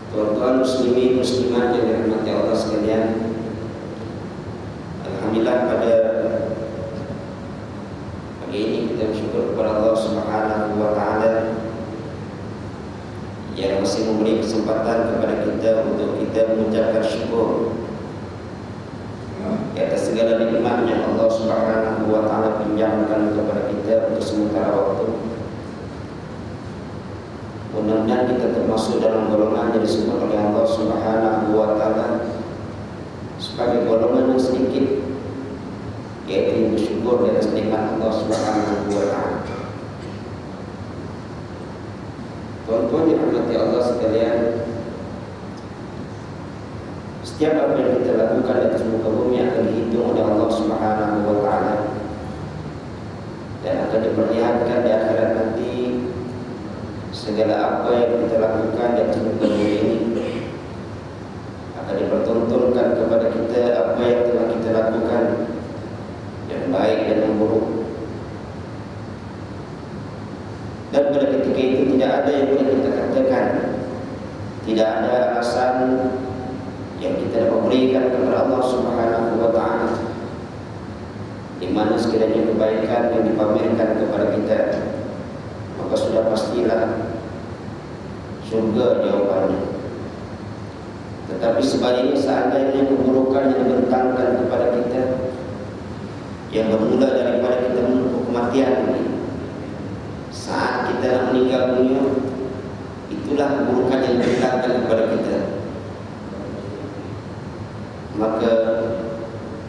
Tuan-tuan muslimin muslimat yang dirahmati Allah sekalian, alhamdulillah pada pagi ini kita bersyukur kepada Allah Subhanahu wa taala yang masih memberi kesempatan kepada kita untuk kita mengucapkan syukur di atas segala nikmat yang Allah Subhanahu wa taala pinjamkan kepada kita untuk sementara waktu. Mudah-mudahan kita termasuk dalam golongan yang disebut oleh Allah Subhanahu wa taala sebagai golongan yang sedikit, yaitu yang bersyukur di atas nikmat Allah Subhanahu wa taala. Tuan-tuan yang dirahmati Allah sekalian, setiap apa yang kita lakukan di atas muka bumi akan dihitung oleh Allah Subhanahu wa taala dan akan diperlihatkan di akhirat nanti. Segala apa yang kita lakukan di atas muka bumi ini akan dipertontonkan kepada kita apa yang telah kita lakukan, yang baik dan yang buruk. Dan pada ketika itu tidak ada yang boleh kita katakan, tidak ada alasan yang kita dapat berikan kepada Allah Subhanahu wa taala di mana sekiranya kebaikan yang dipamerkan kepada kita, maka sudah pastilah surga jawabannya. Tetapi sebaliknya, seandainya keburukan yang dibentangkan kepada kita yang bermula daripada kita menempuh kematian ini, saat kita nak meninggal dunia, itulah keburukan yang dibentangkan kepada kita, maka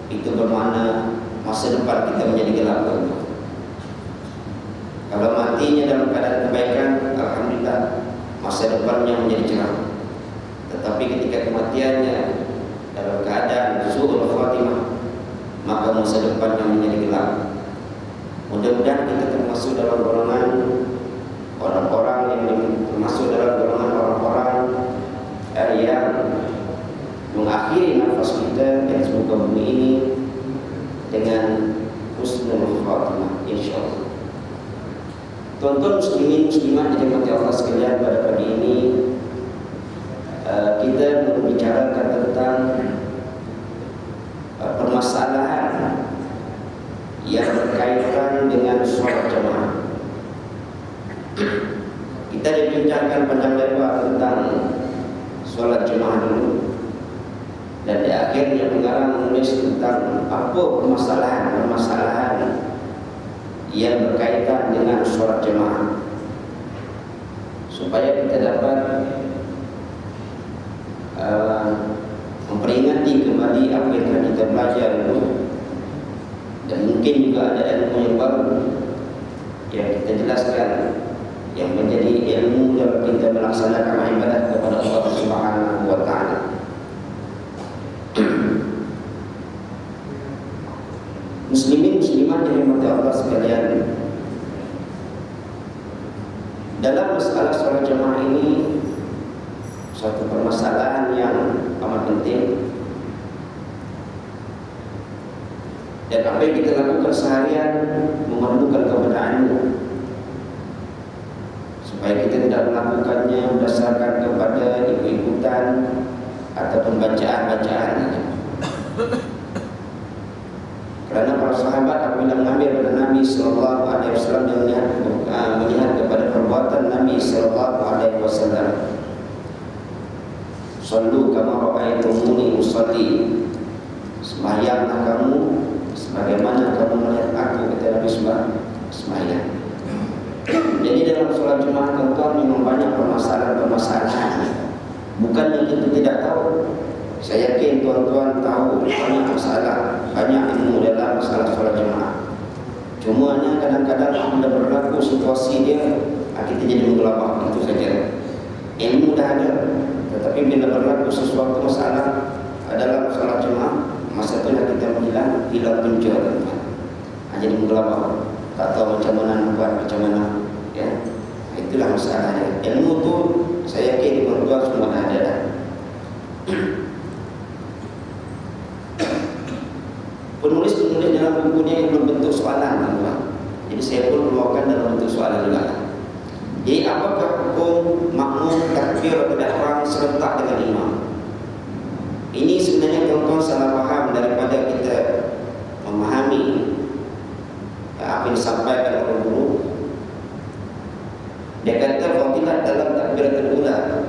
itu bermakna masa depan kita menjadi gelap. Kalau matinya dalam keadaan kebaikan, alhamdulillah, masa depannya menjadi cerah. Tetapi ketika kematiannya dalam keadaan su'ul khatimah, maka masa depannya menjadi gelap. Mudah-mudahan kita termasuk dalam golongan orang-orang yang termasuk dalam golongan orang-orang yang mengakhiri nafas kita di atas muka bumi ini dengan husnul khatimah, insyaallah. Tuan-tuan muslimin muslimat yang dirahmati Allah sekalian, pada pagi ini kita membicarakan tentang permasalahan yang berkaitan dengan sholat jemaah. Kita dibincangkan panjang lebar tentang sholat jemaah dulu, dan di akhirnya pengarang menulis tentang apa permasalahan yang berkaitan dengan sholat jemaah, supaya kita dapat memperingati kembali apa yang telah kita belajar dulu, dan mungkin juga ada ilmu yang baru yang kita jelaskan yang menjadi ilmu dalam kita melaksanakan ibadah kepada Allah Subhanahu wa taala. Muslimin muslimat yang dirahmati Allah sekalian, dalam masalah sholat jemaah ini suatu permasalahan yang amat penting, dan apa yang kita lakukan seharian memerlukan kebenaranmu, supaya kita tidak melakukannya berdasarkan kepada ikut-ikutan ataupun bacaan-bacaan. Kerana para sahabat apabila mengambil pada Nabi sallallahu alaihi wasallam dan melihat kepada perbuatan Nabi sallallahu alaihi wasallam, "Shallu kama ra'aitumuni usalli." Sembahyanglah kamu sebagaimana kamu melihat aku, kata Nabi sembahyang. Jadi dalam sholat Jumat tuan-tuan memang banyak permasalahan. Bukan yang kita tidak tahu. Saya yakin tuan-tuan tahu banyak masalah, banyak ilmu dalam masalah sholat jemaah. Cuma kadang-kadang bila berlaku situasi dia, kita jadi menggelabah, itu saja. Ilmu dah ada, tetapi bila berlaku sesuatu masalah dalam sholat jemaah, masa itulah kita hilang punca, tuan-tuan. Jadi menggelabah, tak tahu macam mana nak buat, macam mana, ya. Itulah masalahnya. Ilmu tu saya yakin tuan-tuan semua dah ada dah. Penulis-penulis dalam bukunya yang berbentuk soalan, teman-teman. Jadi saya pun keluarkan dalam bentuk soalan juga. Jadi apakah hukum makmum takbir takbiratul ihram serentak dengan imam. Ini sebenarnya tuan-tuan salah faham daripada kita memahami apa yang disampaikan oleh guru. Dia kata fadilah dalam takbiratul ula,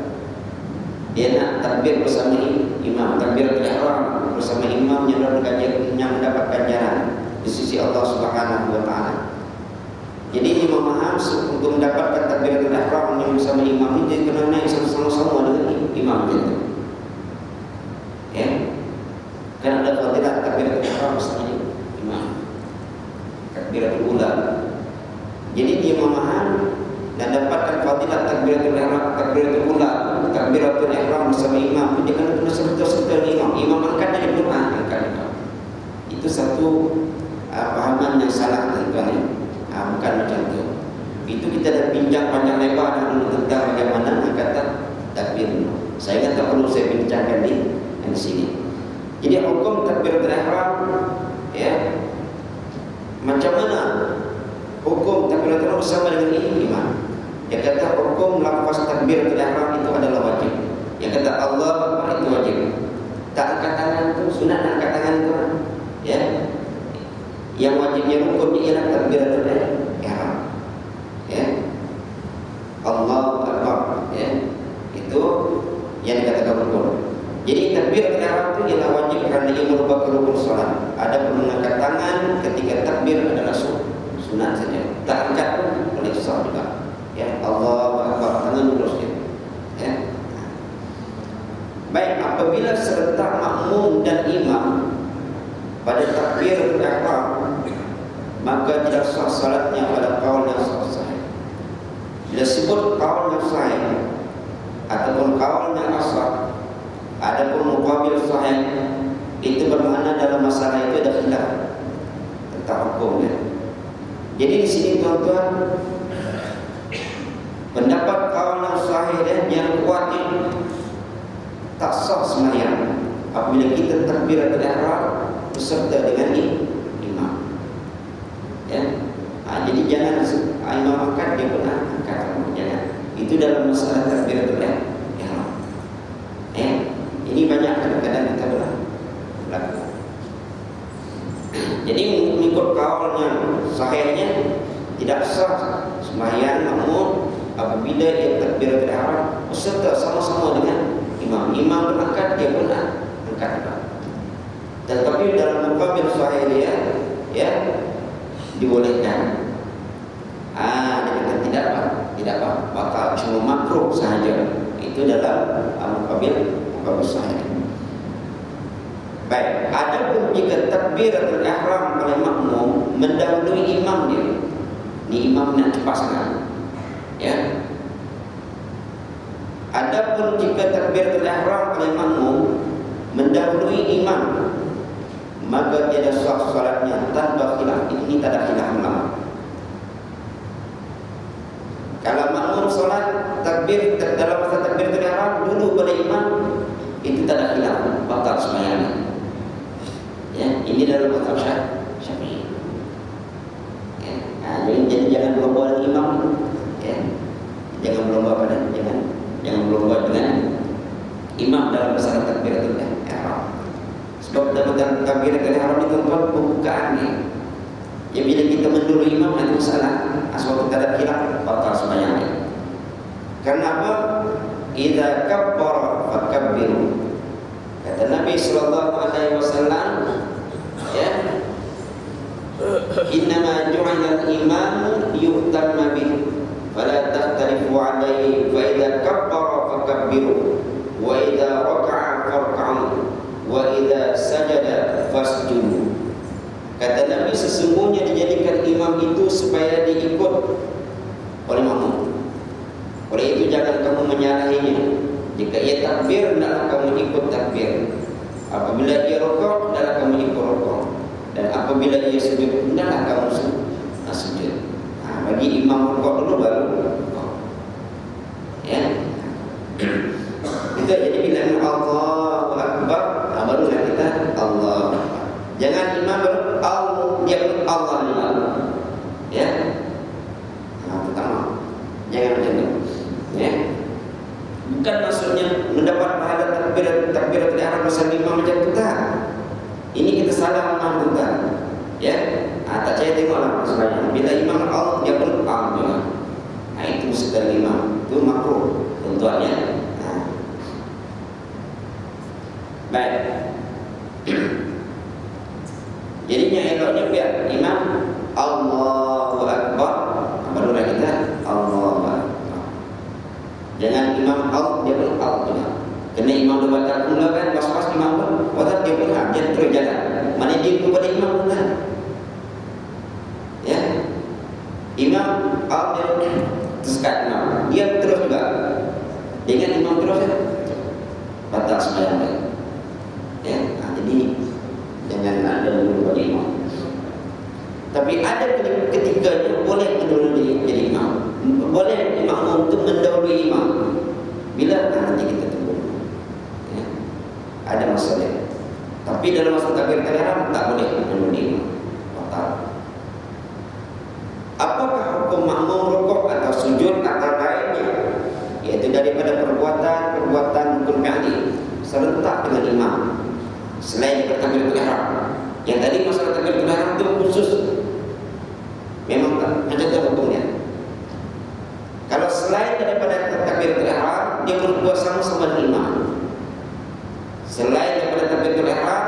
dia nak takbir bersama imam, takbiratul ihram bersama imam yang mendapat ganjaran di sisi Allah Subhanahu wa taala. Jadi dia memaham untuk mendapatkan takbiratul ihram yang bersama imam ini, dia kena naik sama-sama dengan imam itu. Ya. Kan ada fadilah takbiratul ihram bersama imam, takbiratul ula. Jadi dia memaham dan dapatkan fadilah takbiratul ihram, takbiratul ula, takbiratul ihram bersama imam. Dia kena serta-serta imam. Imam angkat dari Quran, angkat. Itu satu pahaman yang salah tuan-tuan ya. Bukan macam itu. Itu kita dah bincang panjang lebar dulu tentang bagaimana angkat takbir. Saya kan tak perlu saya bincangkan di sini. Jadi hukum takbiratul ihram ya, macam mana hukum takbiratul ihram bersama dengan imam? Yang kata hukum lafaz takbiratul ihram itu adalah wajib. Yang kata Allahu Akbar itu wajib. Tak angkat tangan itu sunat, angkat tangan itu ya. Yang wajibnya rukunnya ialah takbiratul ihram. Ya. Allahu Akbar ya. Itu yang dikatakan rukun. Jadi takbiratul ihram itu ialah wajib kerana ia merupakan rukun salat. Ada mengangkat tangan ketika takbir adalah sunat saja. Tak angkat pun boleh sah juga. Ya, Allahu Akbar, tangan lurus ya. Baik, apabila serentak makmum dan imam pada takbiratul ihram, maka tidak sah salatnya pada qaul yang sahih. Bila sebut qaul yang sahih ataupun qaul yang asah, adapun muqabil sahih, itu bermakna dalam masalah itu ada khilaf tentang hukumnya. Jadi di sini tuan-tuan, pendapat qaul yang sahih dan yang kuat ini tak sah sembahyang apabila kita takbiratul ihram beserta dengan imam. Ya. Jadi jangan imam angkat dia pun angkat, jangan. Itu dalam masalah takbiratul ihram. Ini banyak kadang-kadang kita berlaku. Jadi mengikut qaul yang sahihnya tidak sah sembahyang makmum apabila ia takbiratul ihram beserta sama-sama dengan imam. Imam berangkat, dia pun angkat. Tetapi dalam muqabil sahih dia ya dibolehkan. Dia kata tidak apa, bakal cuma makruh sahaja. Itu dalam muqabil sahih. Baik, adapun jika takbiratul ihram oleh makmum mendahului imam dia, ni imam nak cepat sangat. Ya. Adapun jika takbiratul ihram oleh makmum mendahului imam, maka tiada sah salatnya tanpa khilaf. Ini tak ada khilaf ulama. Kalau makmum solat takbir dalam masa takbiratul ihram dulu pada imam, itu tak ada khilaf, batal sembahyang. Ya, ini dalam mazhab Syafi'i. Ya, jadi jangan berlomba dengan imam. Ya, jangan berlomba dengan imam dalam masalah takbiratul ihram. Sebab dalam takbiratul ihram itu pembukaan ni. Ya, bila kita mendahului imam itu salah. Sebab kita ada khilaf, batal sembahyang. Karena apa? Idza kabbara fakabbiru. Kata Nabi sallallahu alaihi wasallam, ya, innama ju'ila al-imamu yu'tamma bihi fala tahtalifu alaihi fa idza kabbara fakabbiru wa idza raka'a farka'u wa idza sajada fasjudu. Kata Nabi, sesungguhnya dijadikan imam itu supaya diikut oleh makmum. Oleh itu jangan kamu menyalahinya. Jika ia takbir, hendaklah kamu ikut takbir. Apabila ia rukuk, hendaklah kamu ikut rukuk. Dan apabila ia sujud, hendaklah kamu sujud. Bagi imam rukuk dulu baru rukuk. Ya. Kita jadi bila Allahu Akbar, barulah kita Allah. Jangan imam dia Allah. Ya. Pertama, jangan macam itu. Ya. Bukan maksudnya mendapat pahala takbiratul ihram bersama imam macam tu tak. Ini kita salah memahami. Ya, tak saya tengoklah sebenarnya. Bila imam out, dia pun out juga. Itu sekedar imam, itu makruh tentuannya. Baik. Jadinya eloknya biar imam Allahu Akbar, barulah kita Allahu Akbar. Jangan imam out, dia pun out juga. Kena imam dah baca pula kan, pas-pas imam pun, wadah dia pun dia terus jalan. Mana dia kepada imam pun tak? Ya, imam out dia tersekat imam, dia terus juga. Dengan imam terus ya, batal sembahyang dia. Ya, jadi jangan ada dulu pada imam. Tapi ada ketiganya boleh mendahului jadi imam. Boleh imam untuk mendahului imam. Bila nanti kita tunggu. Ya, ada masalah. Tapi dalam masa takbiratul ihram tak boleh mendahului imam. Batal. Apakah hukum makmum rukuk atau sujud atau lainnya? Iaitu daripada perbuatan rukun fi'li serentak dengan imam. Selain takbiratul ihram. Yang tadi masalah takbiratul ihram itu khusus. Memang tak macam tu hukumnya. Kalau selain daripada takbiratul ihram, dia berbuat sama-sama dengan imam. Selain daripada takbiratul ihram,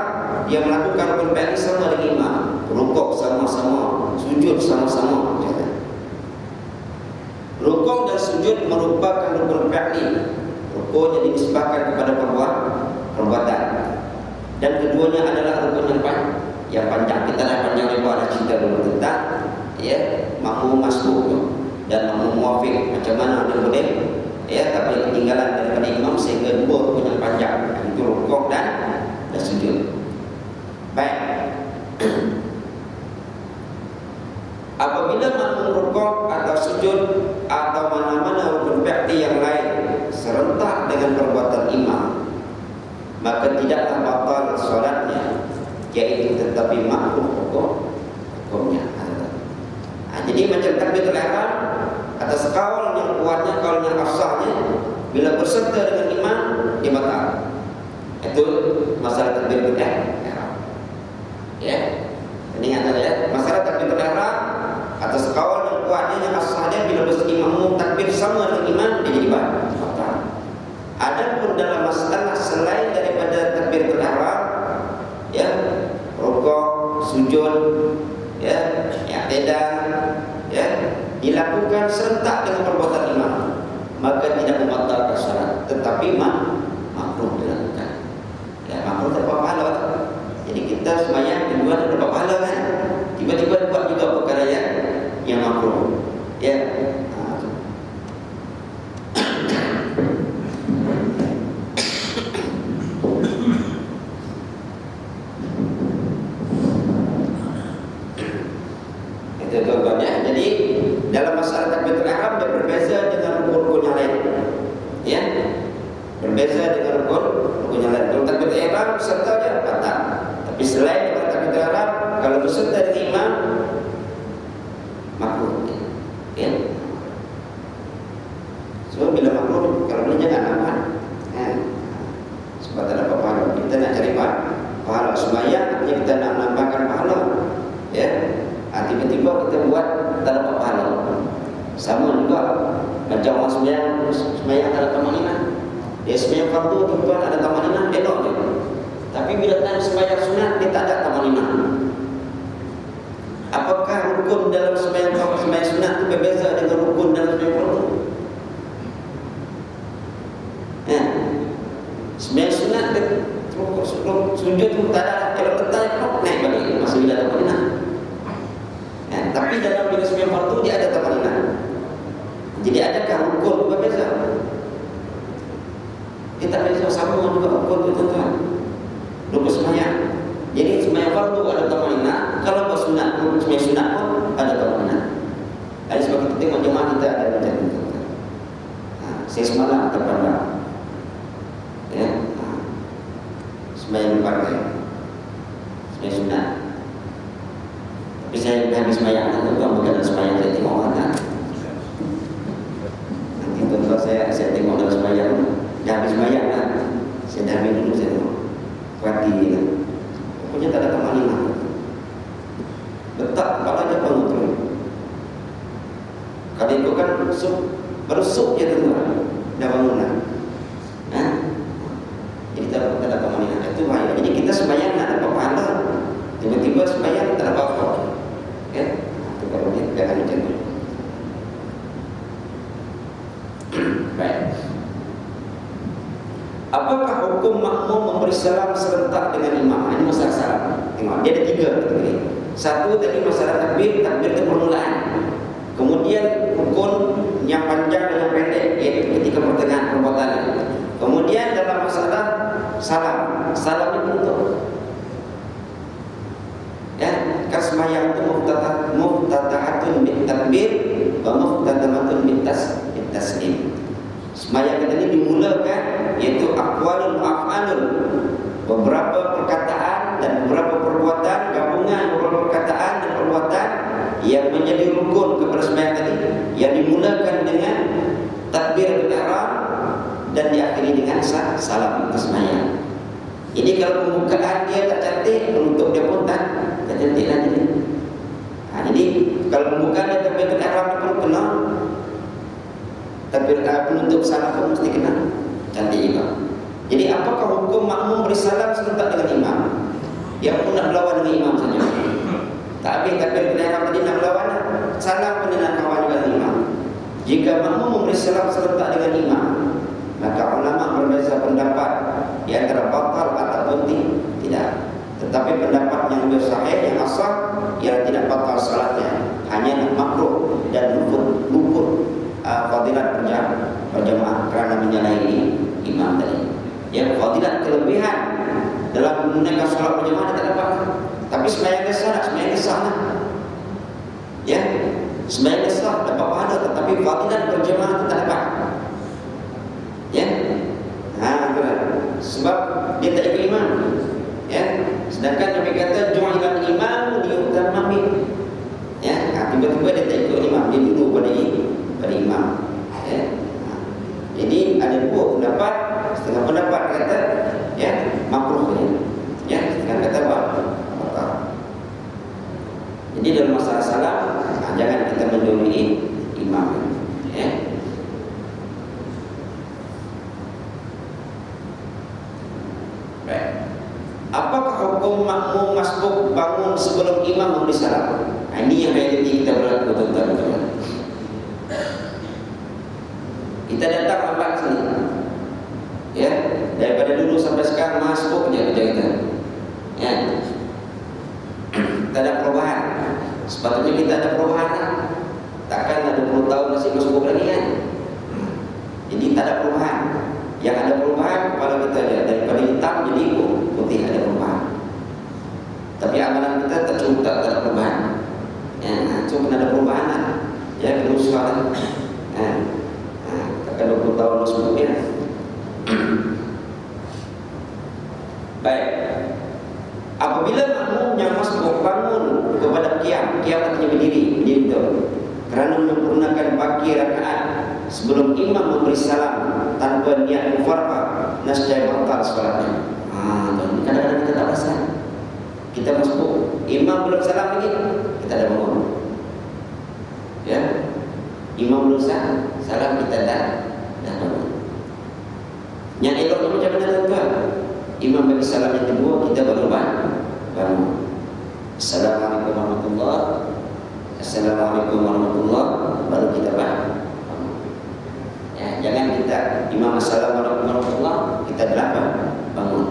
dia melakukan rukun fi'li sama dengan imam. Rukuk sama-sama, sujud sama-sama. Rukuk dan sujud merupakan rukun fi'li. Rukuk jadi disebabkan kepada perbuatan. Dan keduanya adalah rukun yang panjang. Kita dah panjang lebar dah cerita dulu tentang makmum masbuk dan makmum muafiq. Macam mana dia boleh tak boleh ketinggalan daripada imam sehingga dua rukun yang panjang. Itu rukuk dan sujud. Baik. Apabila makmum rukuk atau sujud atau mana-mana rukun fi'li yang lain serentak dengan perbuatan imam, maka tidaklah batal solatnya, iaitu tetapi makruh hukumnya. Jadi macam takbiratul ihram atas kaul yang kuatnya, kaul yang afsahnya, bila berserta dengan imam dia batal. Itu masalah takbiratul ihram. Ya, ini adalah masalah takbiratul ihram atas kaul yang kuatnya yang afsahnya, bila berserta imam takbir sama dengan imam dia jadi batal. Adapun dalam masalah selain daripada takbiratul ihram, rukuk, sujud, i'tidal, dilakukan serentak dengan perbuatan imam, maka tidak membatalkan salat, tetapi makruh dilakukan. Makruh dapat pahala. Jadi kita sembahyang kedua dapat pahala kan? Tiba-tiba buat juga perkara yang makruh. Jadi dalam masalah takbiratul ihram dia berbeza dengan rukun-rukun yang lain. Berbeza dengan rukun yang lain. Kalau takbiratul ihram serta dia batal. Tapi selain daripada takbiratul ihram, kalau berserta dengan imam makruh. So bila makruh, kalau boleh jangan aman. Sebab tak dapat pahala. Kita nak cari pahala sembahyang, artinya kita nak menambahkan pahala. Tiba-tiba kita buat tak dapat pahala. Sama juga macam orang sembahyang tak ada tamanina. Dia sembahyang fardu tuan ada tamanina, elok je. Tapi bila time sembahyang sunat dia tak ada tamanina. Apakah rukun dalam sembahyang sunat itu berbeza dengan rukun dalam sembahyang fardu? Sembahyang sunat sujud tu tak ada, kalau tetap naik balik masih bila tamanina. Tapi dalam bila sembahyang fardu dia ada tamanina. Jadi adakah rukun berbeza? Kita beza sama juga rukun itu tuan. Rukun sembahyang. Jadi sembahyang fardu ada tamanina, kalau bersunat sembahyang sunat pun ada tamanina. Jadi sebab kita tengok jemaah kita ada macam itu. Saya semalam terpandang. Sembahyang pakai sembahyang sunat. Tapi saya habis sembahyang, tuan bukan dalam sembahyang saya tengok mana. Nanti tuan saya tengok dalam sembahyang. hati gitu. Pokoknya tak ada tamanina. Letak kepala aja bangun terus. Kalau itu kan bersuk je tu dah bangunan. Jadi tak ada tamanina. Itu bahaya. Jadi kita sembahyang nak dapat pahala, tiba-tiba sembahyang tak dapat apa. Ya, itu kalau dia jangan macam tu. Baik. Apakah hukum makmum memberi salam serentak dengan imam? Ini masalah salam. Tengok, dia ada 3 kategori. Satu tadi masalah takbir itu permulaan. Kemudian rukun yang panjang dan yang pendek, iaitu ketika pertengahan perbuatan. Kemudian dalam masalah salam itu penutup. Ya, kan sembahyang itu muftatahatun bit takbir wa muftatamatun bit taslim. Sembahyang kita ini dimulakan yaitu aqwalun af'alun, beberapa perkataan dan beberapa perbuatan, gabungan beberapa perkataan dan perbuatan yang menjadi rukun kepada sembahyang tadi, yang dimulakan dengan takbiratul ihram dan diakhiri dengan salam ke sembahyang. Jadi kalau pembukaan dia tak cantik, penutup dia pun tak cantik lagi. Jadi kalau pembukaan dia takbiratul ihram pun kena, takbir penutup salam pun mesti kena cantik juga. Jadi apakah hukum makmum beri salam serentak dengan imam? Dia pun nak berlawan dengan imam saja. Tak habis takbir ihram tadi nak berlawan, salam pun dia nak kawan dengan imam. Jika makmum memberi salam serentak dengan imam, maka ulama berbeza pendapat di antara batal ataupun tidak. Tetapi pendapat yang lebih sahih, yang asal, ialah tidak batal salatnya, hanya makruh dan luput fadilat berjamaah kerana menyalahi imam tadi. Ya, fadilat kelebihan dalam menunaikan salat berjamaah tak dapat. Tapi sembahyang sah lah. Ya, sembahyang sah dapat pahala, tetapi fadilat berjamaah tak dapat. Ya, sebab dia tak ikut imam. Ya, sedangkan Nabi kata ju'ilal imam liyutamma bih. Ya, tiba-tiba dia tak ikut imam, dia duduk pada imam. Ya. Jadi ada 2 pendapat. Setengah pendapat kata ya makruh saja. Ya, setengah kata batal. Jadi dalam masalah salam, jangan kita mendahului imam. Ya. Baik. Apakah hukum makmum masbuk bangun sebelum imam memberi salam? Ini yang realiti kita berlaku tuan-tuan. Kita datang lambat sini. Ya, daripada dulu sampai sekarang masbuk je kerja kita. Ya. Tak ada perubahan. Sepatutnya kita ada perubahan. Takkan ada 20 tahun masih masbuk lagi kan? Jadi tak ada perubahan. Yang ada perubahan kepala kita je, daripada hitam jadi putih, ada perubahan. Tapi amalan kita tak ada perubahan. Ya, cuma ada perubahan lah. Ya, kena usaha lah. Takkan 20 tahun masbuknya. Baik. Apabila makmum yang masbuk bangun kepada qiyam artinya berdiri itu, kerana menyempurnakan baki rakaat sebelum imam memberi salam tanpa niat mufarqah, nescaya batal solatnya. Kadang-kadang kita tak perasan. Kita masbuk, imam belum salam lagi, kita dah bangun. Ya, imam belum salam, kita dah bangun. Yang eloknya macam mana tuan? Imam bagi salam yang kedua, kita baru bangun. Assalamualaikum warahmatullahi, Assalamualaikum warahmatullahi, baru kita bangun. Ya, jangan kita imam assalamualaikum warahmatullahi, kita bangun.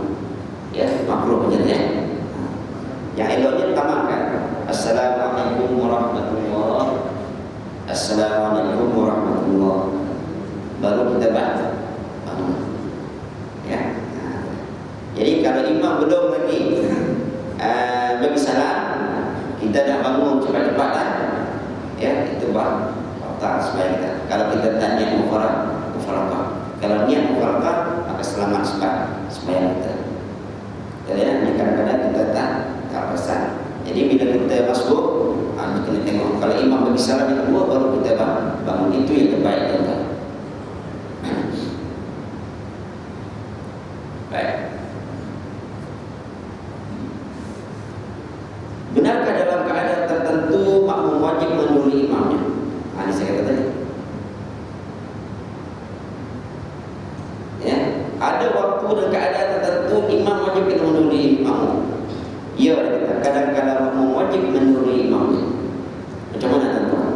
Ya, makruh macam ni. Yang eloknya tamatkan Assalamualaikum warahmatullahi, Assalamualaikum warahmatullahi, baru kita bangun. Ya. Jadi kalau imam belum lagi bagi salam, kita dah bangun cepat-cepat lah. Ya, itu batal sembahyang kita. Kalau kita tak niat mufaraqah. Kalau niat mufaraqah, maka selamat sembahyang kita. Jadi kadang-kadang kita tak perasan. Jadi bila kita masbuk, kita kena tengok. Kalau imam bagi salam yang kedua, baru kita bangun. Itu yang terbaik tuan-tuan. Baik. Ada waktu dan keadaan tertentu imam wajib kena menunduk makmum. Ya, kadang-kadang makmum wajib menunduk imamnya. Macam mana tuan-tuan?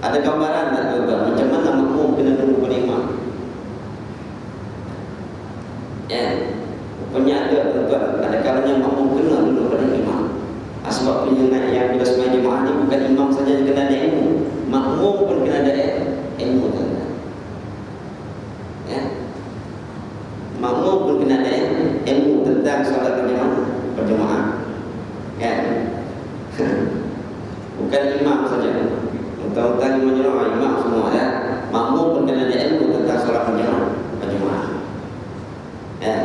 Ada gambaran tak tuan-tuan macam mana makmum kena tunduk pada imam? Ya, rupanya ada tuan-tuan. Ada kalanya makmum kena tunduk pada imam. Sebab penyengat yang bila sembahyang jemaah ni bukan imam saja yang kena ada ilmu, makmum pun kena ada ilmu tuan-tuan. Ya, makmum pun kena ada ilmu tentang solat berjemaah. Ya, bukan imam saja. Tentang imam semua ya. Makmum pun kena ada ilmu tentang solat berjemaah. Ya.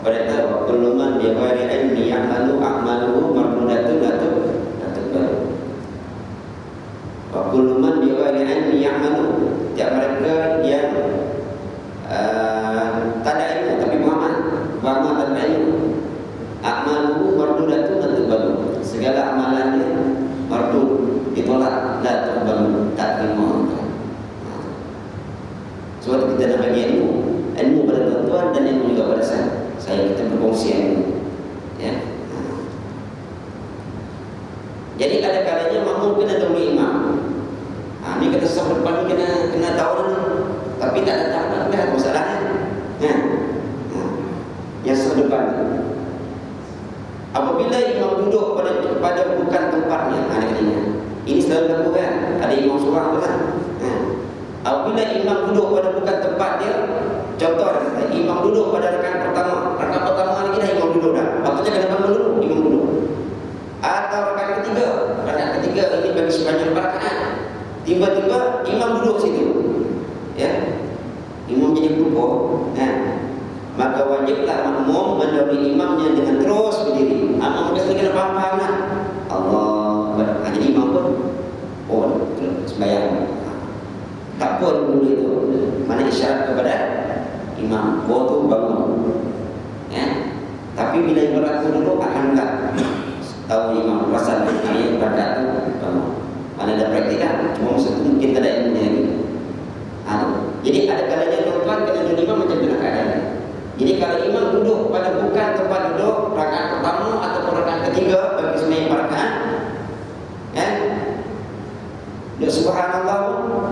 Pada tahu kulluman bi ghairi ilmi ya'malu a'maluhu mardudatun la tuqbalu. Wa kulluman bi ghairi ilmi ya'malu, tiap mereka yang tak ada ilmu tapi beramal tanpa ilmu, a'maluhu mardudatun la tuqbalu, segala amalannya mardud, ditolak, la tuqbalu, tak terima. Sebab kita nak bagi ilmu pada tuan-tuan dan ilmu juga pada saya kita berkongsi ilmu. Ya. Jadi ada kalanya makmum kena dahulu imam. Ni kata saf depan ni kena tahu ni. Tapi tak datang apa masalahnya. Ya. Yang saf depan ni. Apabila imam duduk pada bukan tempatnya, ini selalu dilakukan. Ada imam seorang tu kan. Apabila imam duduk pada bukan tempat dia, contoh imam duduk pada rakaat pertama lagi dah imam duduk dah. Patutnya kena bangun dulu imam duduk. Atau rakaat ketiga ini bagi sebanyak rakaat. Tiba-tiba imam duduk situ. Ya. Imam jadi lupa. Maka wajiblah makmum mendahului imamnya dengan terus berdiri. Makmum mesti kena faham lah. Allah. Jadi imam pun sembahyang. Tak apa dulu itu. Mana isyarat kepada imam. Tu bangun. Ya. Tapi bila imam berlaku dulu, alhamdulillah. Tahu imam pasal ayat rakaat tu bangun. Mana ada praktik kan? Cuma masa tu mungkin tak ada ilmunya lagi. Jadi ada kalanya tuan-tuan kena duduk imam macam itulah keadaan. Jadi kalau imam duduk pada bukan tempat duduk rakaat pertama ataupun rakaat ketiga bagi sembahyang rakaat, ya. Dia subhanallah,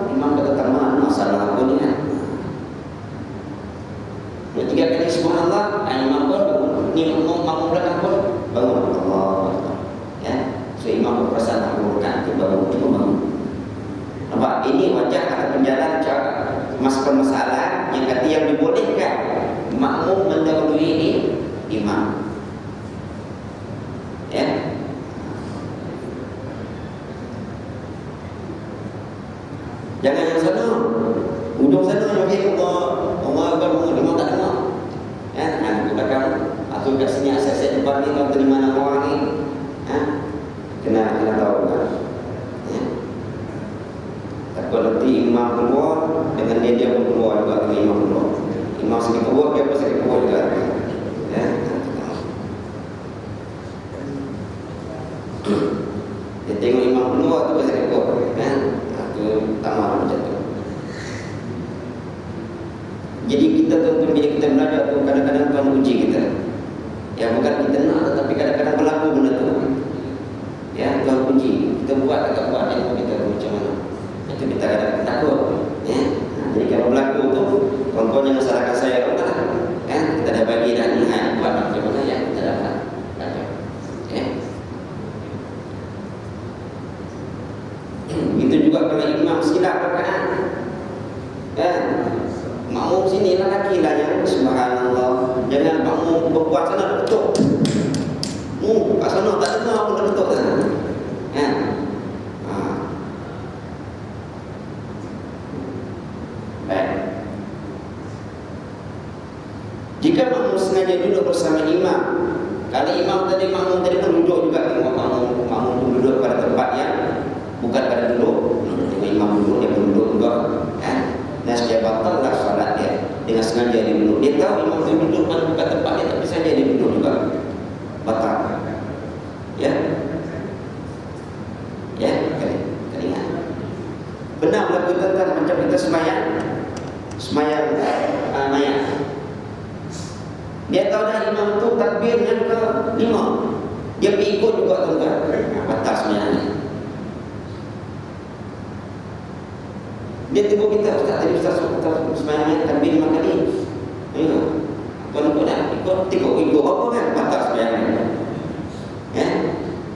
imam kata tamam masalah apa ni kan. Dia 3 kali subhanallah, imam pun ni makmum belakang pun bangun Allah. Ya. So imam berperasaan nak berkat tu bangun. Nampak ini wajah ada penjalan cara masalah yang kata yang dibolehkan makmum mendahului ini imam. Ya. Jangan yang sana, ujung sana yang bagi Allah Akbar, imam tak dengar. Ya, aku belakang atau kat sini asas-asas depan ni kalau terima nama orang ni, kena tahu kan. Ya. Takut nanti imam keluar dengan dia pun keluar juga dengan imam keluar. Imam sedikit keluar, dia pun sedikit keluar juga. Ya. Dia tengok imam keluar tu sedikit keluar. Ya. Tak mahu macam tu. Jadi kita tuan-tuan bila kita belajar tu kadang-kadang Tuhan uji kita. Ya bukan kita nak tetapi kadang-kadang berlaku benda tu. Ya Tuhan uji. Kita buat atau tak buat ilmu kita tu macam mana. Itu kita kadang-kadang takut. Ya. Jadi kalau berlaku tu tuan-tuan jangan salahkan saya lah. Ya kita dah bagi dah ni buat macam mana yang kita dapat. Ya. Itu juga kalau imam silap rakaat. Ya. Makmum sini lelaki lah yang subhanallah. Jangan makmum berbuat sana betul. Kat sana tak dengar pun betul sana. Ya. Baik. Jika makmum sengaja duduk bersama imam, kalau imam tadi makmum tadi pun duduk juga, tengok makmum pun duduk pada tempat yang bukan pada duduk. Tengok imam duduk, dia pun duduk juga. Ya. Dan setiap batal lah salat dia dengan sengaja dia duduk. Dia tahu imam itu duduk pada bukan tempat dia, tapi saja dia duduk juga batal. Ya, ya, kali ingat. benar lagu tentang macam kita semayang mayat. Dia tahu dah imam tu takbir yang ke-5, dia pergi ikut juga tuan-tuan, batal semayangnya. Dia tegur kita, Ustaz tadi Ustaz semayangnya takbir 5 kali. Ayo, tuan nak ikut apa kan, batal semayangnya.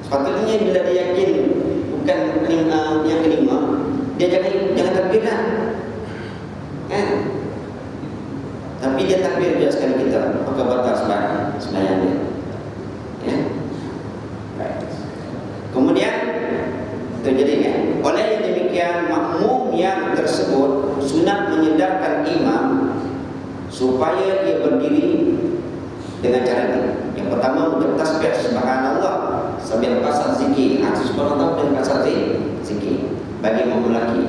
Sepatutnya bila dia yakin bukan yang kelima, dia jangan takbir dah. Tapi dia takbir dia sekali kita, maka batal sembahyangnya. Kemudian terjadi oleh yang demikian, makmum yang tersebut sunat menyedarkan imam supaya ia berdiri dengan cara ini. Yang pertama mengucap tasbih subhanallah sambil pasal zikir, subhanallah dan pasal zikir bagi makmum lelaki.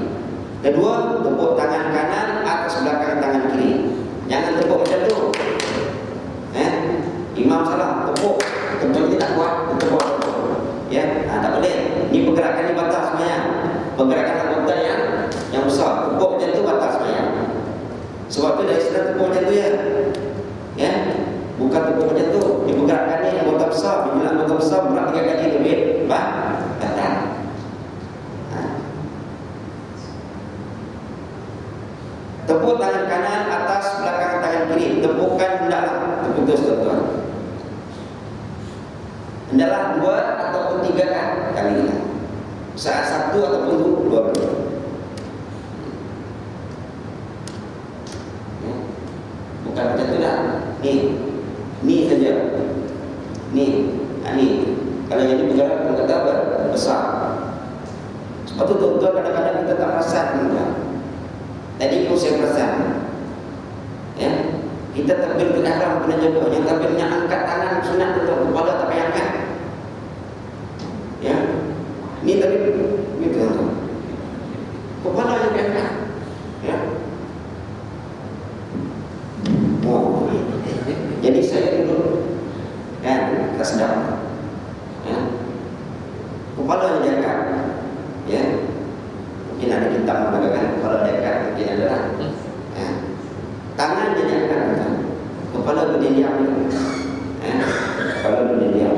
Kedua, tepuk tangan kanan atas belakang tangan kiri. Jangan tepuk macam tu. Imam salah, tepuk tidak kuat, tepuk. Tak boleh. Ini pergerakan ni batal sembahyang. Pergerakan anggota yang besar, tepuk macam tu batal sembahyang. Sebab tu dari sana tepuk macam tu bukan tepuk macam tu. Ini pergerakan ni anggota besar, bila anggota besar berat 3 kali lebih batal. Tepuk tangan kanan atas belakang tangan kiri. Tepukan hendaklah terputus tuan-tuan. Hendaklah 2 ataupun 3 kali. Saat 1 ataupun 2 kali. Bukan macam tu dah. Ni saja. Ni. Kalau yang ini bergerak kita kata apa? Besar. Sebab tu tuan-tuan kadang-kadang kita tak perasan. Tadi pun saya perasan. Kita takbir ihram kena jaga. Yang takbirnya angkat tangan sunat untuk kepala tak payah angkat. Ni tadi gitu. Kepala yang angkat. Jadi saya dulu tak sedap. Kepala yang diangkat. Mungkin ada kitab mengatakan kepala diangkat, mungkin adalah tangan dia diangkat, kepala dia diam. Kepala dia diam.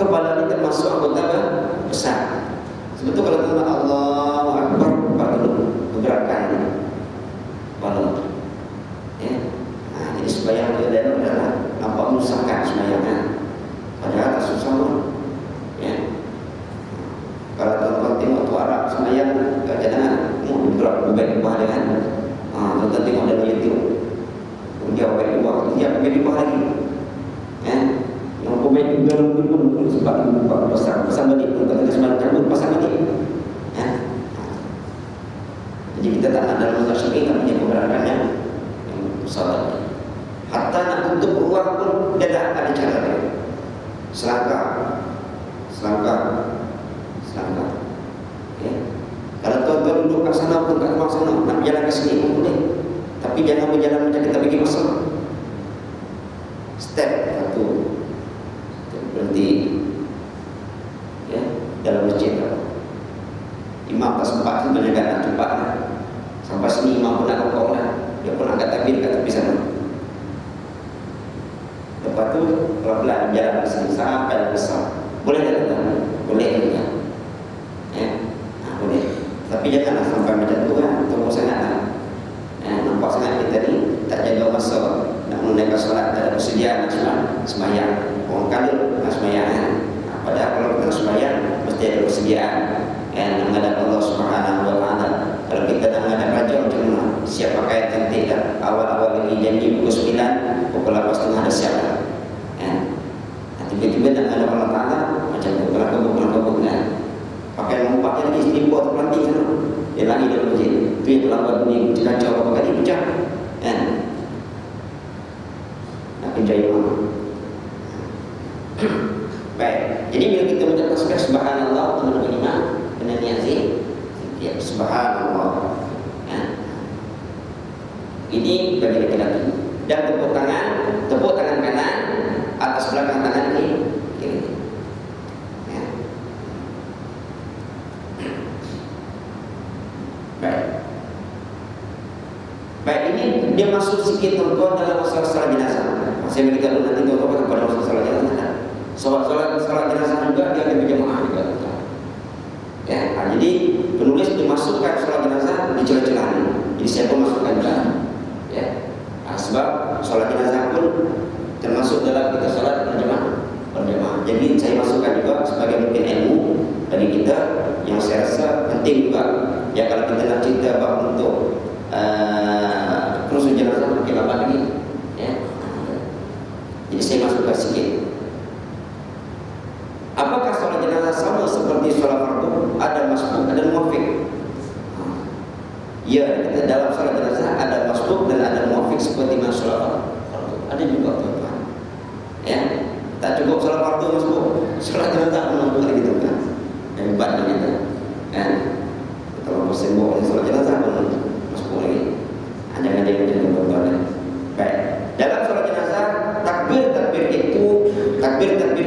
Kepala ini termasuk anggota besar. Sebetulnya kalau kita Allahu Akbar, pergerakan kepala. Jadi sembahyang dia dalam adalah nampak menyusahkan sembahyangnya. Padahal tak susah pun. Kalau tuan-tuan tengok tu Arab sembahyang, kadang-kadang bergerak berbaik ubah dia kan. Tuan-tuan tengok dalam YouTube, dia berbaik ubah, dia berbaik ubah lagi. Yang berbaik ubah pun sebab ubah pasang balik. Tuan-tuan kata sembahyang cabut, pasang balik. Jadi kita tak nak dalam mazhab Syafi'i tak punya pergerakan yang besar lagi. Hatta nak tutup ruang pun dia dah ada cara dia. Selangkah. Kalau tuan-tuan duduk kat sana pun kat ruang sana, nak berjalan ke sini pun boleh. Tapi jangan berjalan macam kita pergi masuk. Step 1 berhenti dalam masjid. Imam tak sempat sebenarnya nak cepat. Sampai sini imam pun nak kokong lah. Dia pun angkat takbir kat tepi sana. Lepas tu pelan-pelan jalan ke sini sampai besar. Boleh tak tuan? Boleh tak? Boleh. Tapi janganlah sampai macam tu kan. Tunggu sangatlah. Nampak sangat kita ni tak jaga masa nak menunaikan solat, tak ada persediaan nak sembahyang. Orang kala nak sembahyang. Padahal kalau kita sembahyang mesti ada persediaan. Menghadap Allah Subhanahu Wa Taala. Kalau kita nak menghadap raja macam mana? Siap pakai cantik dah. Awal-awal lagi janji pukul 9, pukul 8.30 dah siap dah. Tiba-tiba nak menghadap Allah Taala macam tu, kelam-kebuk kan. Pakai lompat lagi sini buat terpelanting sana. Dia lari dalam masjid. Itu yang terlambat bunyi kacau berapa kali pecah. Nak kerja imam. Baik. Jadi bila kita mengucap tasbih subhanallah teman-teman imam, kena niat zikir subhanallah. Ini bagi laki-laki. Dan tepuk tangan kanan atas belakang tangan kiri. dia masuk sedikit tuan dalam masalah salat jenazah. Saya beritahu nanti tuan pada masalah salat jenazah. Salat jenazah juga dia akan berjamaah juga. Ya, jadi penulis dimasukkan salat jenazah di celah-celah ini. Jadi saya pun masukkan juga. Ya, sebab salat jenazah pun termasuk dalam kita salat berjamaah. Jadi saya masukkan juga sebagai mungkin ilmu bagi kita yang saya rasa penting juga. Ya, kalau kita nak cerita bab untuk kerusuhan jenazah mungkin apa lagi. Ya, jadi saya masukkan sikit. Apakah salat jenazah sama seperti salat fardu? Ada masbuk, ada muwafiq. Ya, kita dalam salat jenazah ada masbuk dan ada muwafiq seperti mana salat fardu. Ada juga tuan-tuan. Ya, tak cukup salat fardu masbuk, salat jenazah pun ada gitu kan. Hebat kita. Kan? Kalau pasien bawa salat jenazah pun masbuk lagi. Ada yang jadi tuan-tuan. Baik. Dalam salat jenazah takbir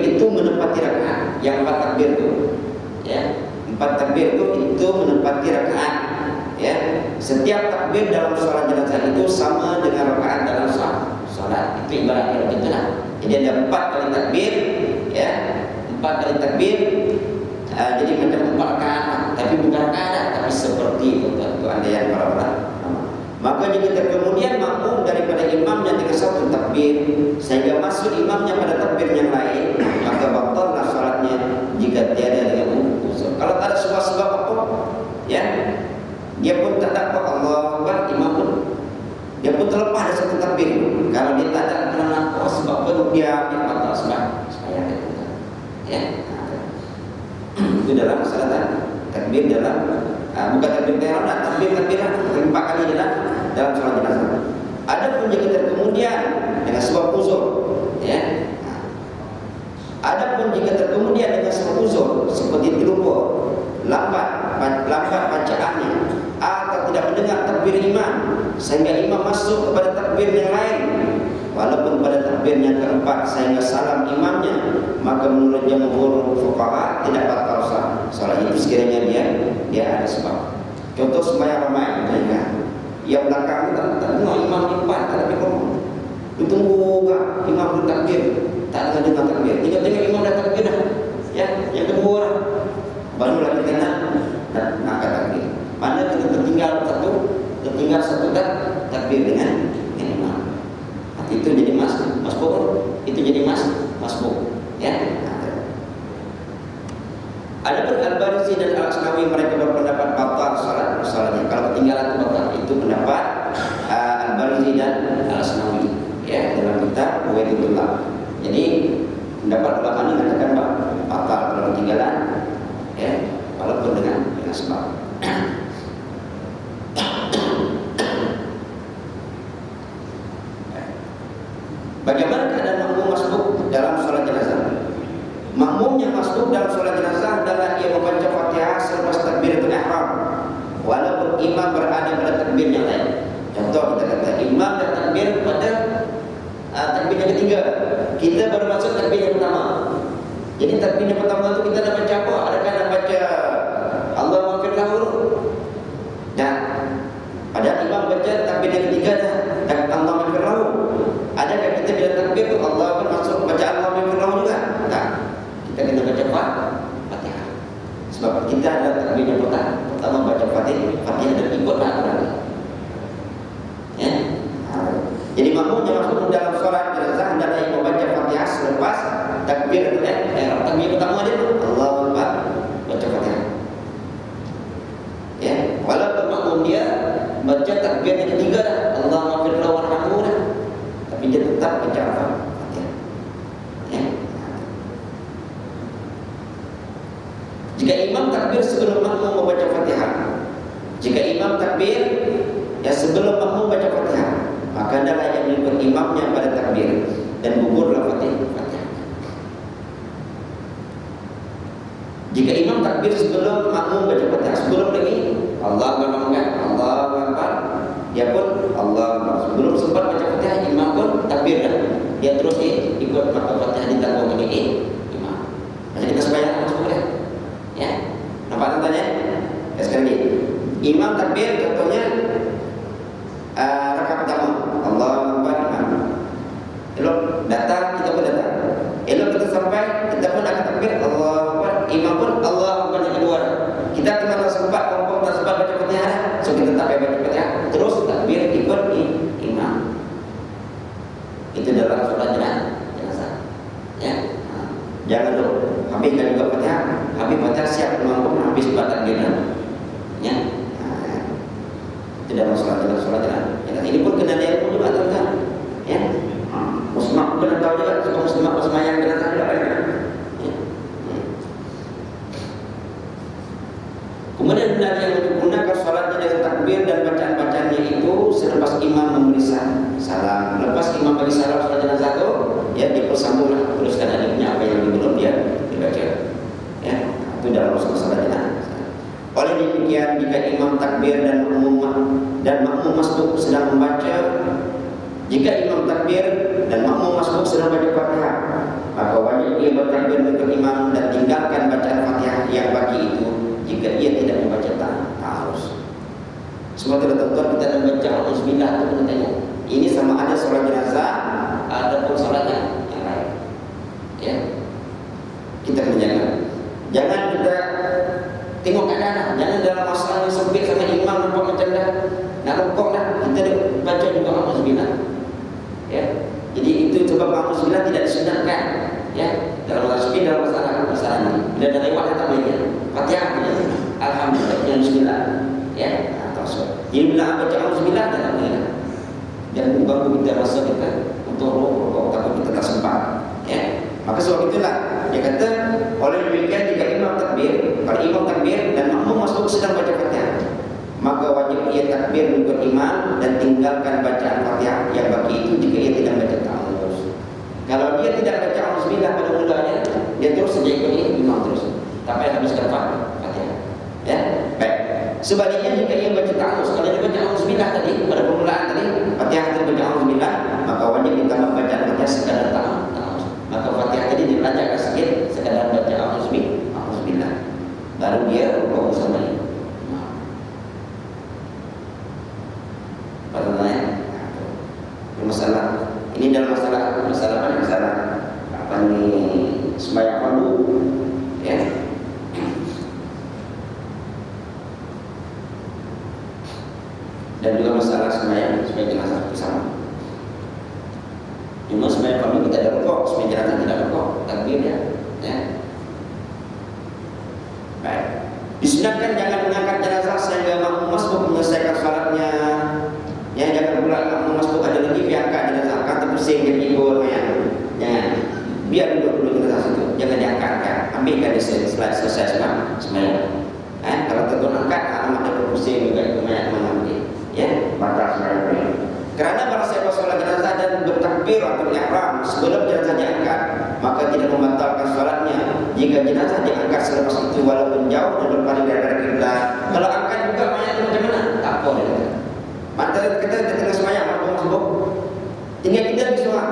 itu menempati rakaat. Yang 4 takbir itu, ya, 4 takbir itu menempati rakaat. Ya, setiap takbir dalam salat jenazah itu sama dengan rakaat dalam salat. Itu ibaratnya begitu lah. Jadi ada 4 kali takbir, ya, 4 kali takbir. Jadi macam 4 rakaat, tapi bukan rakaat, tapi seperti itu ada yang para. Maka jika kemudian makmum daripada imamnya dengan satu takbir sehingga masuk imamnya pada takbir yang lain, maka batallah salatnya jika tiada dengan uzur. Kalau tak ada sebab apa, ya, dia pun tak dapat Allah Akbar, imam pun dia pun terlepas dari satu takbir. Kalau dia tak ada kerana sebab apa dia batal sebab supaya itu, ya. Itu dalam masalah takbir dalam bukan takbir teror, takbir 4 kali dalam salat jenazah. Adapun jika kemudian dengan sebab uzur, ya. Adapun jika kemudian dengan sebab uzur seperti terlupa, lambat bacaannya atau tidak mendengar takbir imam sehingga imam masuk kepada takbir yang lain, walaupun pada takbir yang keempat sehingga salam imamnya, maka menurut jamhur fuqaha tidak batal salat itu sekiranya dia ada sebab. Contoh sembahyang ramai, yang belakang tak tengok imam di depan tak ada mikro. Ditunggu ke imam bertakbir, tak dengar takbir. Tengok imam dah takbir dah. Ya, yang kedua lah. Baru lagi kita nak takbir. Mana kita tertinggal satu takbir dengan imam. Itu jadi masbuk. Itu jadi masbuk. Ya. Adapun Al-Barizi dan Al-Asnawi mereka berpendapat batal salatnya. Kalau ketinggalan itu batal. Itu pendapat Al-Barizi dan Al-Asnawi, ya, dalam kitab Buwaidullah. Jadi pendapat ulama ini mengatakan batal kalau ketinggalan, ya, walaupun dengan sebab. Bagaimana keadaan makmum masbuk dalam salat jenazah? Makmum yang masbuk dalam salat jenazah adalah ia membaca Fatihah selepas takbiratul ihram, walaupun imam berada pada takbir yang lain. Contoh kita kata imam dah takbir pada takbir yang ketiga, kita baru masuk takbir yang pertama. Jadi takbir yang pertama itu kita dah baca apa? Adakah nak baca Allahu Akbar lahu? Dan pada imam baca takbir yang ketiga dah Allahu Akbar lahu. Adakah kita bila takbir tu Allah akan masuk baca Allahu Akbar lahu juga? Tak. Kita kena baca Fatihah. Sebab kita ada takbir yang pertama baca Fatihah dan ikutlah aturan. Ya. Jadi makmum yang masuk dalam solat jenazah hendaklah yang membaca Fatihah selepas takbir takbir pertama dia Allahu Akbar, baca Fatihah. Ya, walaupun makmum dia baca takbir yang ketiga dah Allahu Akbar warhamhu dah, tapi dia tetap baca Fatihah. Ya. Jika imam takbir sebelum makmum membaca Fatihah, jika imam takbir ya sebelum makmum baca Fatihah, maka adalah yang mengikut imamnya pada takbir dan gugurlah Fatihah. Jika imam takbir sebelum makmum baca Fatihah, sebelum lagi Allahu Akbar, dia pun Allahu Akbar. Sebelum sempat baca Fatihah, imam pun takbir dah. Dia terus ikut maka Fatihah ditanggung oleh imam. Jadi kita sembahyang masuk dah. Ya. Nampak tanya? Ya, sekali lagi. Imam takbir contohnya rakaat pertama. tak sempat, kalau tak sempat baca Fatihah, so kita tak baca Fatihah, terus takbir ikut imam. Itu dalam sholat jenazah. Ya, jangan dulu habiskan juga Fatihah, habis Fatihah siap imam pun habis baca takbir. Ya, itu dalam sholat jenazah. Ini pun kena dia pun juga tuan-tuan. Ya, muslim pun tahu juga, semua muslim yang jenazah juga ada. Kemudian benar yang menggunakan sholatnya dengan takbir dan bacaan-bacaannya itu selepas imam memberi salam. Lepas imam bagi salam sholat jenazah itu, ya dipersambunglah teruskan adiknya apa yang belum dia dibaca. Ya, itu dalam sholat jenazah. Oleh demikian, jika imam takbir dan makmum masbuk sedang membaca, jika imam takbir dan makmum masbuk sedang membaca Fatihah, maka wajib ia bertakbir untuk imam dan tinggalkan bacaan Fatihah yang baki itu. Jika ia tidak membaca ta'arus. Semua tuan-tuan kita membaca Bismillah itu kita tengok. Ini sama ada sholat jenazah, ada pun sholatnya yang lain. Ya, kita kena jaga. Jangan kita tengok keadaan. Jangan dalam masalah yang sempit sama imam nampak macam dah nak rukuk dah, kita baca juga Bismillah. Ya, jadi itu sebab Bismillah tidak disunatkan. Ya, dalam masalah ini. Bila dah lewat tak boleh. Fatihah alhamdulillah yang bismillah. Ya, atau jadi bila baca bismillah tak boleh. Jangan mengganggu kita rasa kita untuk rukuk takut kita tak sempat. Ya, maka sebab itulah dia kata oleh demikian jika imam takbir, kalau imam takbir dan makmum masuk sedang baca Fatihah, maka wajib ia takbir mengikut imam dan tinggalkan bacaan Fatihah yang baki itu jika ia tidak baca ta'awuz. Kalau dia tidak baca bismillah pada mulanya, dia terus saja ikut imam terus. Tak payah habiskan Fatihah. Ya, baik. Sebaliknya jika ia baca ta'awuz, kalau dia baca bismillah tadi pada permulaan tadi, Fatihah tadi baca bismillah, maka wajib ditambah bacaan Fatihah sekadar ta'awuz. Maka Fatihah tadi dilancarkan sikit sekadar baca bismillah. Baru dia rukuk bersama ini. Masalah ini dalam masalah apa ni sembahyang fardu, ya. Dan juga masalah sembahyang jenazah bersama. Cuma sembahyang fardu kita ada rukuk, sembahyang jenazah tidak rukuk, takbir ya. Baik. Disunatkan jangan mengangkat jenazah sehingga makmum masbuk menyelesaikan salatnya. Ya, jangan pula makmum masbuk ada lagi diangkat jenazah, kata pusing dia tidur mayat. Jangan. Biar duduk jenazah situ, jangan diangkat. Ambilkan dia selesai sembahyang. Kalau terus angkat amat dia pusing juga itu mayat mengambil. Ya, batal sembahyang. Kerana barang siapa solat jenazah dan bertakbir atau ihram sebelum jenazah diangkat, maka tidak membatalkan solatnya. Jika jenazah diangkat selepas itu walaupun jauh dan berpaling dari kiblat. Kalau angkat juga mayat itu macam mana? Tak apa dia kata. Mantan kita di tengah sembahyang makmum masbuk, tinggal kita di semua.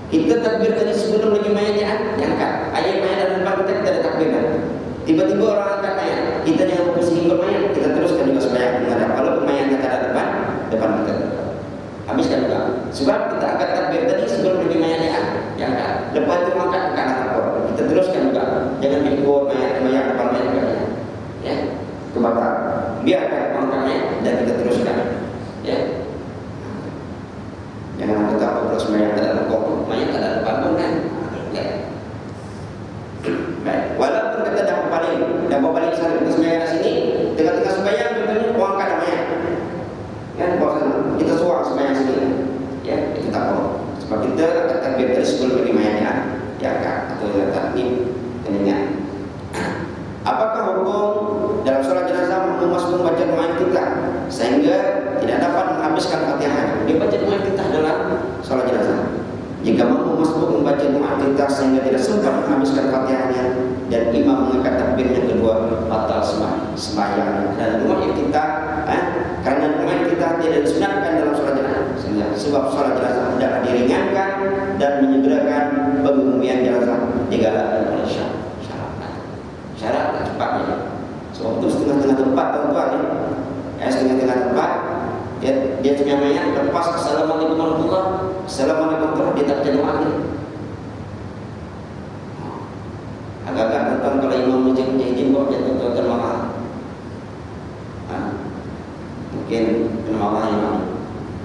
Kita takbir tadi sebelum lagi mayat diangkat. Ayat mayat dalam depan kita ada takbir kan. Tiba-tiba orang angkat mayat, kita jangan pusing ikut mayat, kita teruskan juga sembahyang menghadap. Walaupun mayatnya tak ada depan kita. Habiskan juga. Sebab kita angkat takbir tadi sebelum lagi mayat diangkat. Lepas itu angkat takbir. Kita teruskan juga. Jangan ikut mayat depan mayat juga. Ya, kebatal. Biarkan angkat mayat dan kita teruskan. Ya. Jangan kita terus sembahyang tak ada rukuk, mayat tak ada depan pun kan. Ya. Baik. Walaupun kita dah berpaling sampai kita sembahyang di sini, tengah-tengah sembahyang kita orang angkat mayat. Kan bahkan kita suara sembahyang sini. Ya, itu tak apa. Sebab kita akan takbir dari sebelum lagi mayatnya diangkat atau takbir keningat. Apakah hukum dalam solat jenazah makmum masbuk membaca doa iftitah sehingga tidak dapat menghabiskan Fatihah? Dia baca doa iftitah dalam solat jenazah. Jika makmum masbuk membaca doa iftitah sehingga tidak sempat menghabiskan Fatihahnya dan imam mengangkat takbir yang kedua, batal sembahyang. Dan doa iftitah karena doa iftitah tidak disunatkan dalam solat jenazah, sebab solat jenazah hendaklah diringankan dan menyegerakan pengemumian jenazah digalakkan oleh syarat cepatnya. Sebab itu setengah-tengah tempat tuan-tuan ya. Setengah-tengah tempat dia punya mayat lepas assalamualaikum warahmatullahi wabarakatuh, dia tak baca doa lagi. Agak-agak tuan-tuan kalau imam macam izin buat tuan-tuan marah. mungkin nama Allah imam,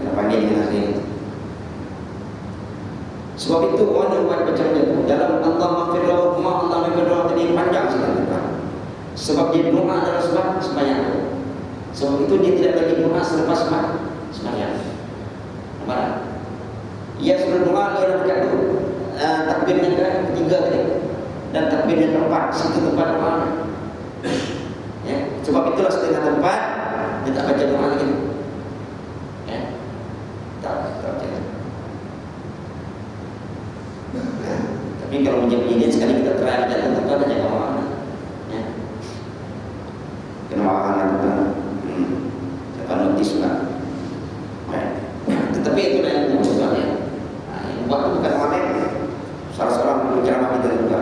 kena panggil dengan asli. Sebab itu orang yang buat macam itu dalam Allah mafirlahu ma Allah mafirlahu ini panjang sekali. Sebab dia doa adalah sebab sembahyang. Sebab itu dia tidak lagi doa selepas sembahyang. Nampak? Ia sudah doa dia dekat tu takbirnya ketiga tadi dan takbirnya keempat, situ tempat doa. Ya, sebab itulah setengah tempat dia tak baca doa lagi. Ya, tak baca. Tapi kalau menjadi ini sekali kita try dan tentu ada jaga doa. Ya, kena makan kita. Siapa notis juga. Tetapi itu yang sebenarnya. Waktu bukan orang lain, salah seorang penceramah kita juga,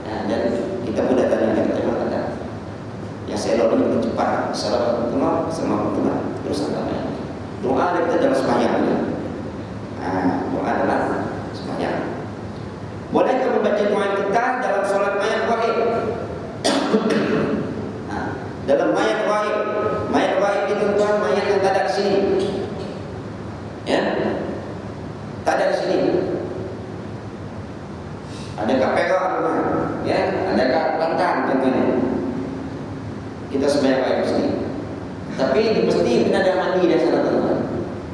dan kita pun datang dari kata yang saya lakukan itu cepat, assalamualaikum warahmatullahi terus agama. Doa kita dalam sembahyang, doa adalah sembahyang. Bolehkah membaca doa kita dalam solat mayat gaib? Dalam mayat gaib itu tuan mayat yang tak ada di sini, ya. Tak ada di sini. Ada kat Perak rumah, ya, ada kat Kelantan contohnya. Kita sembahyang baik di sini. Tapi mesti kena ada mandi dah sana tuan.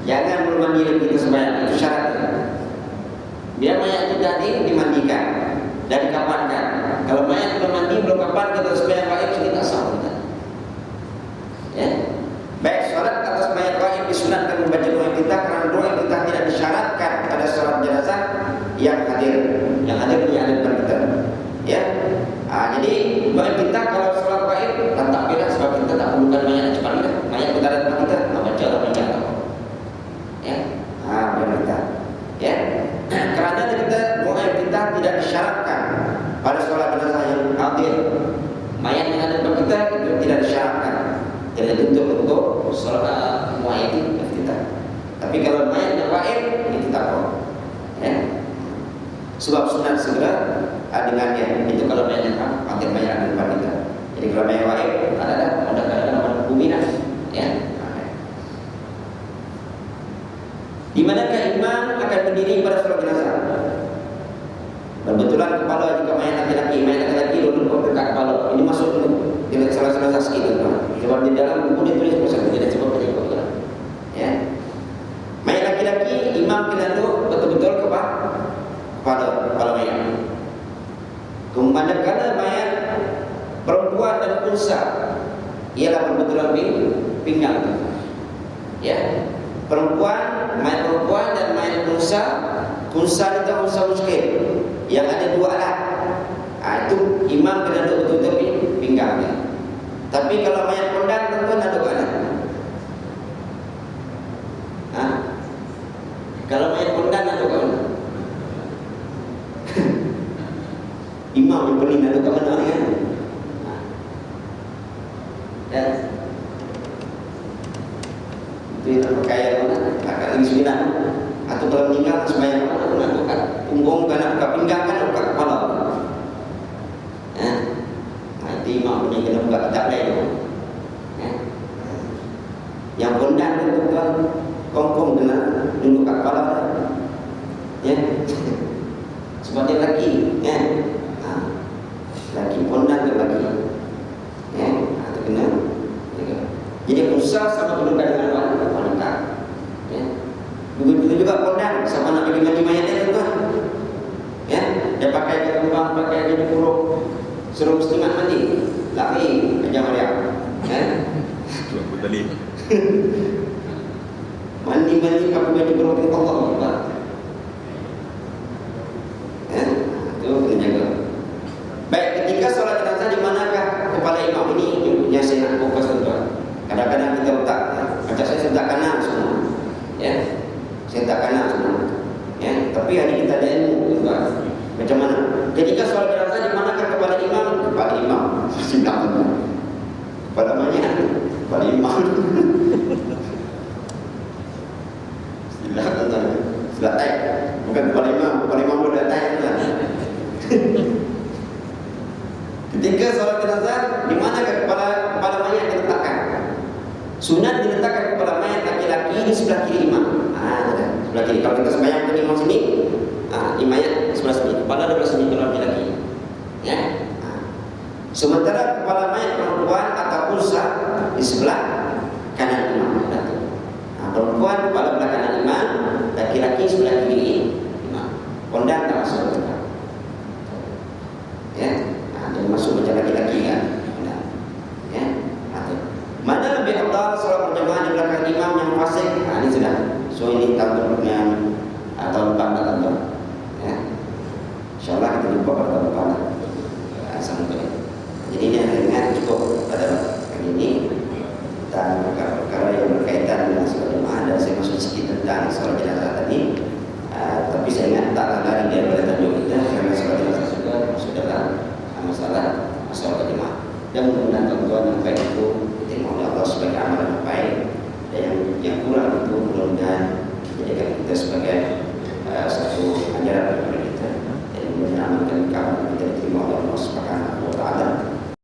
Jangan belum mandi lagi kita sembahyang, itu syaratnya. Biar mayat itu tadi dimandikan dan dikapankan. Kalau mayat belum mandi, belum kapan kita sembahyang baik kita tak sah kita. Ya. Baik, salat atas mayat gaib disunatkan membaca doa kita karena doa kita tidak disyaratkan pada salat jenazah yang hadir. Yang hadir depan kita. Ya. Jadi doa kita kalau salat gaib tak beda sebab kita tak perlukan mayat cepat kita. Mayat kita ada depan kita, baca doa kita. Ya. Biar kita. Ya. Kerana kita doa kita tidak disyaratkan pada salat jenazah yang hadir. Mayat yang ada depan kita itu tidak disyaratkan. Tidak untuk salat muayyid kita. Tapi kalau mayat yang gaib itu tak apa. Ya. Sebab sunat segera dengannya. Itu kalau mayat yang hadir mayat ada depan kita. Jadi kalau mayat gaib ada kadang-kadang bumi dah. Ya. Di manakah imam akan berdiri pada salat jenazah? Kebetulan kepala jika mayat laki-laki duduk dekat kepala. Ini masuk tidak salah sedikit. Sebab di dalam buku dia tulis pasal tidak sebab penyebab. Ya. Mayat laki-laki imam kena duduk betul-betul kepala mayat. Manakala mayat perempuan dan unsa ialah berbetulan pinggang. Ya. Mayat perempuan dan mayat unsa itu unsa muskil yang ada dua alat. Itu imam kena duduk betul-betul pinggangnya. Tapi kalau mayat kondang tentu ada dua alat. Kalau mayat kondang ada dua alat. Imam yang paling ada kat mana ni kan? Ya. Itu yang pakai akak lagi sembilan. Atau kalau meninggal sembahyang mana bukan punggung kanan bukan pinggang kanan bukan kepala. Nanti imam punya kena buka kitab lain. Yang kondang itu tuan kongkong kena duduk kat kepala. Ya. Sebab dia lelaki, ya. Lelaki kondang ke lelaki. Ya, itu kena. Jadi usaha sama kedudukan dengan wanita. Ya. Begitu juga kondang sama nak pergi mandi mayat dia tuan. Ya, dia pakai kembang, pakai baju kurung, suruh muslimat mandi. Lari aja Maria. Ya. Tadi. Mandi pakai baju kurung itu Allah Akbar. Ya, itu kena jaga. Baik, ketika solat jenazah di manakah kepala imam ini yang saya nak fokus tuan. Kadang-kadang kita letak, macam saya letak kanan semua. Ya. Saya tak kanan semua. Ya, tapi hari kita ada ilmu tuan. Macam mana? Ketika solat jenazah di manakah kepala imam? Kepala imam. Tidak benar. Kepala mayat. Kepala imam. Sila tuan. Sila taik. Bukan kepala imam. Kepala imam boleh taik tuan. Ketika solat jenazah di manakah kepala mayat diletakkan? Sunat diletakkan kepala mayat laki-laki di sebelah kiri imam. Sebelah kiri. Kalau kita sembahyang ke imam sini, imamnya sebelah sini, kepala di sebelah sini kalau laki-laki. Ya. Sementara kepala mayat perempuan atau unsa di sebelah kanan imam. Perempuan kepala belah kanan imam, laki-laki sebelah kiri imam. Kondang tak masuk ke ya. Jadi masuk macam laki-laki kan. Ya. Mana lebih afdal salat berjamaah di belakang imam yang fasik? Ini sudah. So ini tampilnya tahun depan atau ya. Insyaallah kita jumpa pada tahun depan. Sampai. Jadi ini ringan cukup pada hari ini tentang perkara-perkara yang berkaitan dengan salat jamaah, dan saya masuk sedikit tentang salat jenazah tadi. Tapi saya ingat tak lari daripada tajuk kita karena salat jenazah sudah dalam masalah jemaah. Dan mudah-mudahan tuan-tuan yang baik itu